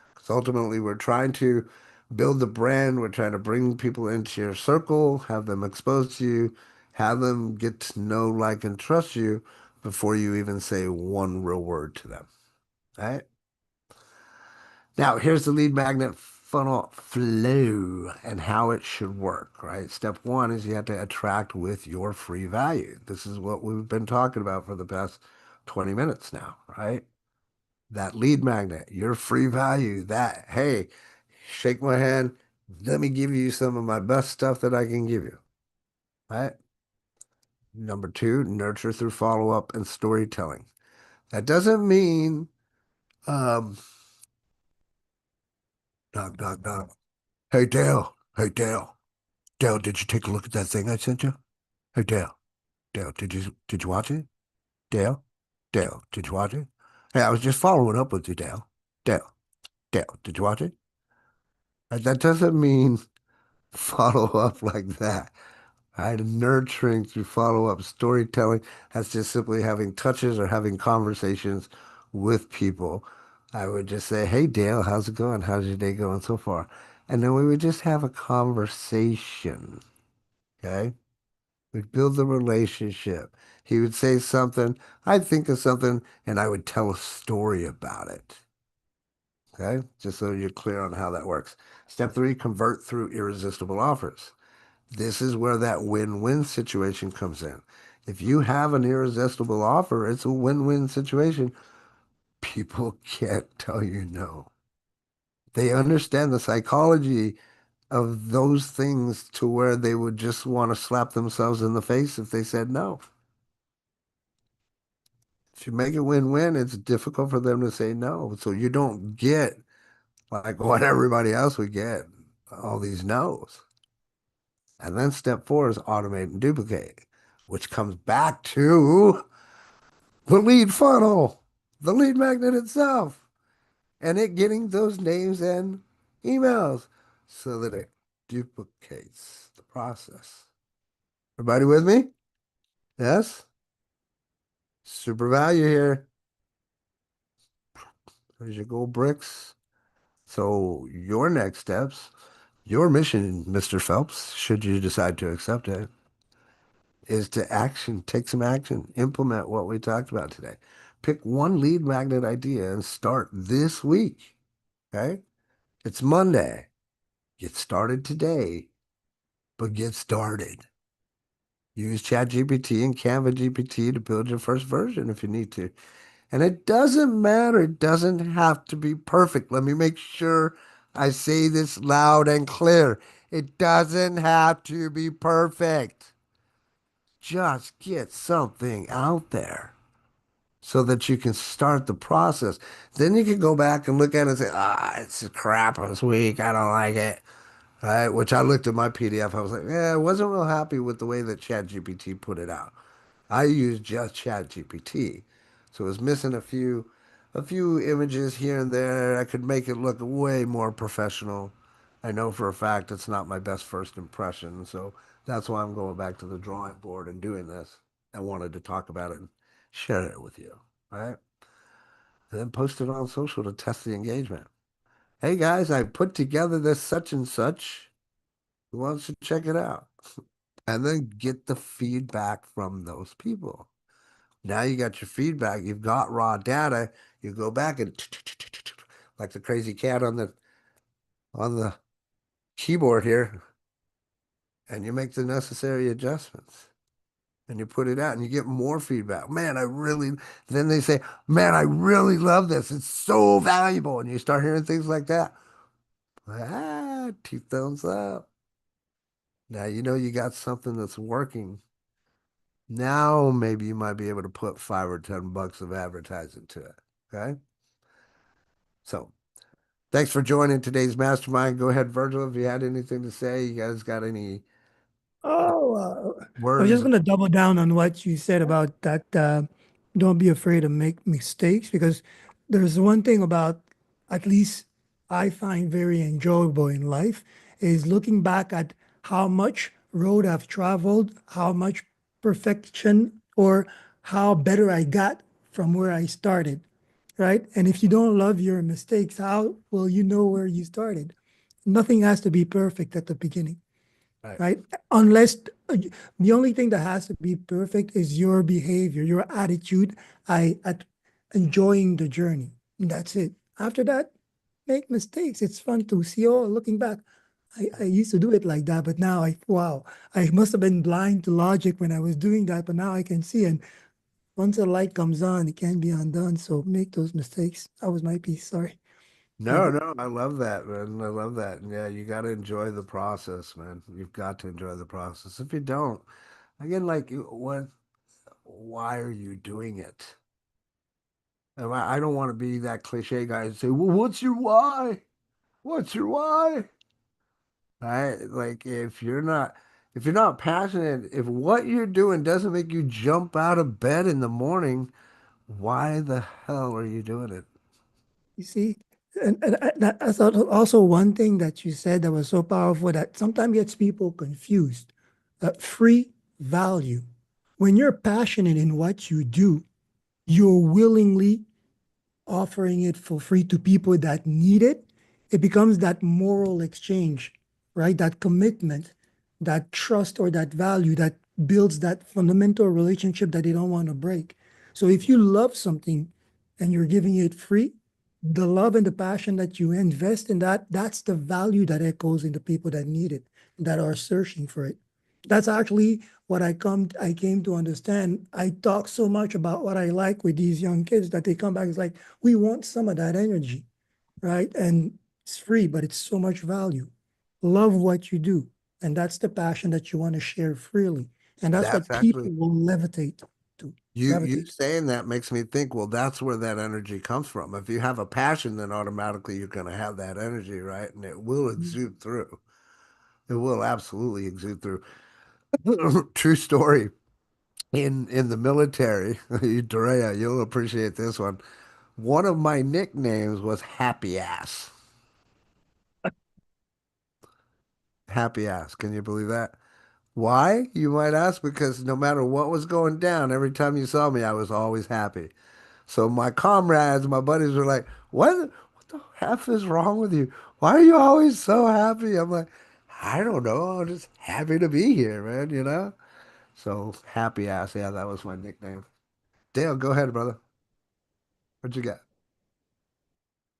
Because ultimately, we're trying to build the brand. We're trying to bring people into your circle, have them exposed to you, have them get to know, like, and trust you before you even say one real word to them. All right. Now, here's the lead magnet funnel flow and how it should work, right? Step one is you have to attract with your free value. This is what we've been talking about for the past 20 minutes now, right? That lead magnet, your free value, that, hey, shake my hand, let me give you some of my best stuff that I can give you, right? Number two, nurture through follow-up and storytelling. That doesn't mean, um, knock, knock, knock. Hey, Dale. Hey, Dale. Dale, did you take a look at that thing I sent you? Hey, Dale. Dale, did you watch it? Dale? Dale, did you watch it? Hey, I was just following up with you, Dale. Dale, Dale, did you watch it? That doesn't mean follow up like that. Right? Nurturing through follow up storytelling. That's just simply having touches or having conversations with people. I would just say, hey, Dale, how's it going? How's your day going so far? And then we would just have a conversation. Okay. We'd build the relationship. He would say something, I'd think of something, and I would tell a story about it. Okay, just so you're clear on how that works. Step three, convert through irresistible offers. This is where that win-win situation comes in. If you have an irresistible offer, it's a win-win situation. People can't tell you no. They understand the psychology of those things to where they would just want to slap themselves in the face if they said no. If you make it win-win, it's difficult for them to say no. So you don't get like what everybody else would get, all these no's. And then step four is automate and duplicate, which comes back to the lead funnel, the lead magnet itself, and it getting those names and emails so that it duplicates the process. Everybody with me? Yes? Super value here. There's your gold bricks. So your next steps, your mission, Mr. Phelps, should you decide to accept it, is to take some action, implement what we talked about today. Pick one lead magnet idea and start this week. Okay? It's Monday. Get started today, but get started. Use ChatGPT and Canva GPT to build your first version if you need to. And it doesn't matter. It doesn't have to be perfect. Let me make sure I say this loud and clear. It doesn't have to be perfect. Just get something out there so that you can start the process. Then you can go back and look at it and say, it's crap this week. I don't like it. Right? Which I looked at my PDF. I was like, yeah, I wasn't real happy with the way that ChatGPT put it out. I used just ChatGPT, so it was missing a few images here and there. I could make it look way more professional. I know for a fact it's not my best first impression, so that's why I'm going back to the drawing board and doing this. I wanted to talk about it and share it with you, right? And then post it on social to test the engagement. Hey guys, I put together this such and such. Who wants to check it out? And then get the feedback from those people. Now you got your feedback, you've got raw data, you go back and like the crazy cat on the keyboard here, and you make the necessary adjustments and you put it out and you get more feedback. Man, then they say, man, I really love this. It's so valuable. And you start hearing things like that. Two thumbs up. Now you know you got something that's working. Now maybe you might be able to put $5 or $10 of advertising to it. Okay. So thanks for joining today's mastermind. Go ahead, Virgil, if you had anything to say. You guys got any Oh, I was just words? going to double down on what you said about that. Don't be afraid to make mistakes, because there's one thing about, at least I find very enjoyable in life, is looking back at how much road I've traveled, how much perfection or how better I got from where I started, right? And if you don't love your mistakes, how will you know where you started? Nothing has to be perfect at the beginning, Right. right? Unless the only thing that has to be perfect is your behavior, your attitude, at enjoying the journey. And that's it. After that, make mistakes. It's fun to see. Oh, looking back, I used to do it like that, but now wow, I must have been blind to logic when I was doing that, but now I can see. And once a light comes on, it can be undone. So make those mistakes. That was my piece. Sorry. No, Love it. no, I love that, man. I love that. And yeah, you got to enjoy the process, man. You've got to enjoy the process. If you don't, again, like, why are you doing it? And I don't want to be that cliche guy and say, well, what's your why? What's your why? Right? Like if you're not passionate, if what you're doing doesn't make you jump out of bed in the morning, why the hell are you doing it? You see, and I thought also one thing that you said that was so powerful that sometimes gets people confused. Free value. When you're passionate in what you do, you're willingly offering it for free to people that need it. It becomes that moral exchange, right? That commitment, that trust or that value that builds that fundamental relationship that they don't want to break. So if you love something and you're giving it free, the love and the passion that you invest in that, that's the value that echoes in the people that need it, that are searching for it. That's actually what I came to understand. I talk so much about what I like with these young kids that they come back. It's like, we want some of that energy, right? And it's free, but it's so much value. Love what you do. And that's the passion that you want to share freely. And that's That's what people actually will levitate to, you gravitate. saying that makes me think, well, that's where that energy comes from. If you have a passion, then automatically you're going to have that energy, right? And it will Mm. exude through. It will absolutely exude through. True story. In the military, Dorea, you'll appreciate this one. One of my nicknames was Happy Ass. Happy Ass. Can you believe that? Why, you might ask? Because no matter what was going down, every time you saw me, I was always happy. So my comrades, my buddies were like, what the F is wrong with you? Why are you always so happy? I'm like, I don't know. I'm just happy to be here, man, you know? So Happy Ass, yeah, that was my nickname. Dale, go ahead, brother. What you got?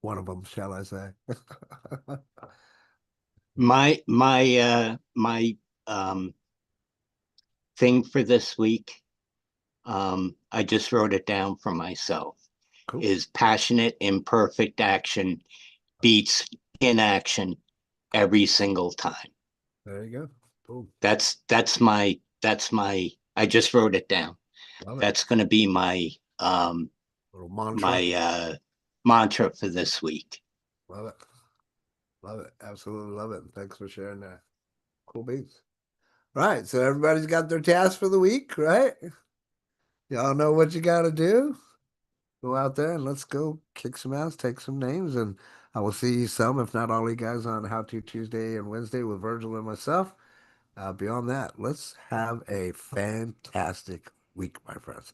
One of them, shall I say? My um thing for this week, I just wrote it down for myself, Cool. is passionate, imperfect action beats inaction every single time. There you go. Cool. That's my I just wrote it down. Love it. That's going to be my Little mantra. my mantra for this week. Love it. Love it. Absolutely love it. Thanks for sharing that. Cool beans. Right. So everybody's got their task for the week, right? Y'all know what you got to do. Go out there and let's go kick some ass, take some names, and I will see some, if not all, you guys on How To Tuesday and Wednesday with Virgil and myself. Beyond that, let's have a fantastic week, my friends.